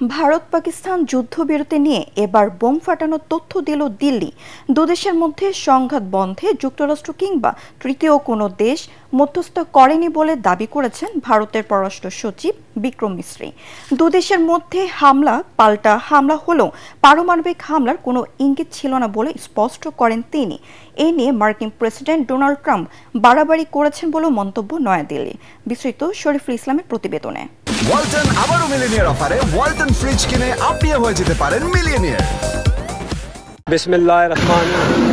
ভারত পাকিস্তান যুদ্ধবিরতি নিয়ে এবার বোম ফাটানোর তথ্য দিল দিল্লি। দুদেশের মধ্যে সংঘাত বন্ধে যুক্তরাষ্ট্র কিংবা তৃতীয় কোনো দেশ মধ্যস্থ করেনি বলে দাবি করেছেন ভারতের পররাষ্ট্র সচিব বিক্রম মিশ্রি। দুদেশের মধ্যে হামলা পাল্টা হামলা হলেও পারমাণবিক হামলার কোনো ইঙ্গিত ছিল না বলে স্পষ্ট করেন তিনি। এ নিয়ে মার্কিন প্রেসিডেন্ট ডোনাল্ড ট্রাম্প বাড়াবাড়ি করেছেন বলে মন্তব্য নয়াদিল্লি। বিস্তারিত শরীফুল ইসলামের প্রতিবেদনে। ওয়ালটন আবারও মিলিয়নিয়ার অফারে ওয়ালটন ফ্রিজ কিনে আপনিও হয়ে যেতে পারেন মিলিয়নিয়ার। বিসমিল্লাহির রহমানির রহিম।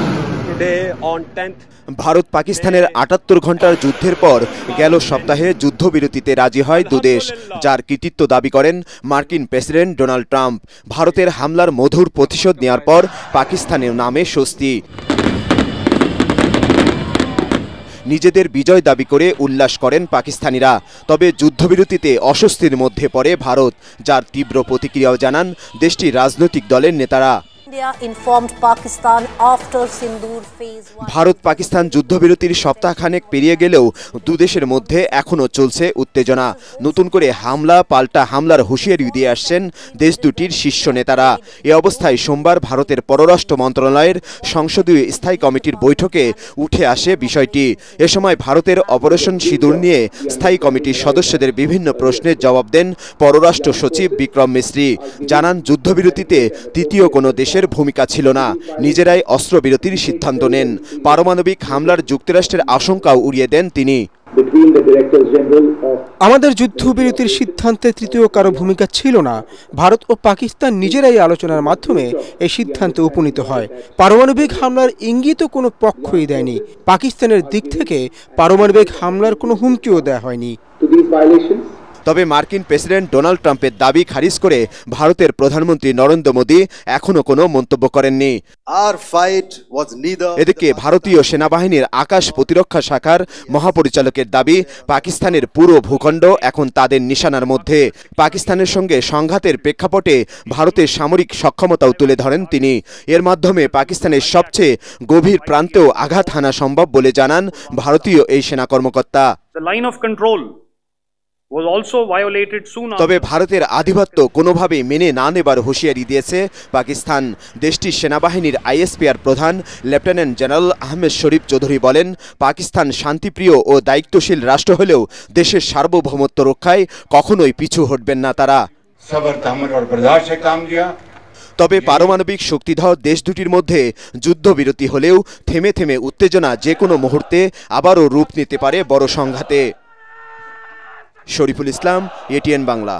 টুডে অন 10th ভারত পাকিস্তানের ৭৮ ঘন্টার যুদ্ধের পর গেল সপ্তাহে যুদ্ধবিরতিতে রাজি হয় দুদেশ, যার কৃতিত্ব দাবি করেন মার্কিন প্রেসিডেন্ট ডোনাল্ড ট্রাম্প। ভারতের হামলার মধুর প্রতিশোধ নেওয়ার পর পাকিস্তানের নামে স্বস্তি। নিজেদের বিজয় দাবি করে উল্লাস করেন পাকিস্তানিরা। তবে যুদ্ধবিরতিতে অস্বস্তির মধ্যে পড়ে ভারত, যার তীব্র প্রতিক্রিয়াও জানান দেশটির রাজনৈতিক দলের নেতারা। ভারত পাকিস্তান যুদ্ধবিরতির সপ্তাহখানেক পেরিয়ে গেলেও দুদেশের মধ্যে এখনও চলছে উত্তেজনা। নতুন করে হামলা পাল্টা হামলার হুঁশিয়ারি দিয়ে আসছেন দেশ দুটির শীর্ষ নেতারা। এ অবস্থায় সোমবার ভারতের পররাষ্ট্র মন্ত্রণালয়ের সংসদীয় স্থায়ী কমিটির বৈঠকে উঠে আসে বিষয়টি। এ সময় ভারতের অপারেশন সিঁদুর নিয়ে স্থায়ী কমিটির সদস্যদের বিভিন্ন প্রশ্নের জবাব দেন পররাষ্ট্র সচিব বিক্রম মিশ্রি। জানান, যুদ্ধবিরতিতে তৃতীয় কোনো দেশের ভূমিকা ছিল না, নিজেরাই অস্ত্রবিরতির সিদ্ধান্ত নেন। পারমাণবিক হামলার যুক্তরাষ্ট্রের আশঙ্কাও উড়িয়ে দেন তিনি। আমাদের যুদ্ধবিরতির সিদ্ধান্তে তৃতীয় কারো ভূমিকা ছিল না। ভারত ও পাকিস্তান নিজেরাই আলোচনার মাধ্যমে এই সিদ্ধান্তে উপনীত হয়। পারমাণবিক হামলার ইঙ্গিতও কোনো পক্ষই দেয়নি। পাকিস্তানের দিক থেকে পারমাণবিক হামলার কোনো হুমকিও দেওয়া হয়নি। তবে মার্কিন প্রেসিডেন্ট ডোনাল্ড ট্রাম্পের দাবি খারিজ করে ভারতের প্রধানমন্ত্রী নরেন্দ্র মোদী এখনো কোনো মন্তব্য করেননি। এদিকে ভারতীয় সেনাবাহিনীর আকাশ প্রতিরক্ষা শাখার মহাপরিচালকের দাবি, পাকিস্তানের পুরো ভূখণ্ড এখন তাদের নিশানার মধ্যে। পাকিস্তানের সঙ্গে সংঘাতের প্রেক্ষাপটে ভারতের সামরিক সক্ষমতাও তুলে ধরেন তিনি। এর মাধ্যমে পাকিস্তানের সবচেয়ে গভীর প্রান্তেও আঘাত হানা সম্ভব বলে জানান ভারতীয় এই সেনা কর্মকর্তা। তবে ভারতের আধিপত্য কোনোভাবেই মেনে না নেবার হুঁশিয়ারি দিয়েছে পাকিস্তান। দেশটির সেনাবাহিনীর আইএসপিআর প্রধান লেফটেন্যান্ট জেনারেল আহমেদ শরীফ চৌধুরী বলেন, পাকিস্তান শান্তিপ্রিয় ও দায়িত্বশীল রাষ্ট্র হলেও দেশের সার্বভৌমত্ব রক্ষায় কখনোই পিছু হটবেন না তারা। তবে পারমাণবিক শক্তিধর দেশ দুটির মধ্যে যুদ্ধবিরতি হলেও থেমে থেমে উত্তেজনা যে কোনো মুহূর্তে আবারও রূপ নিতে পারে বড় সংঘাতে। শরীফুল ইসলাম, এটিএন বাংলা।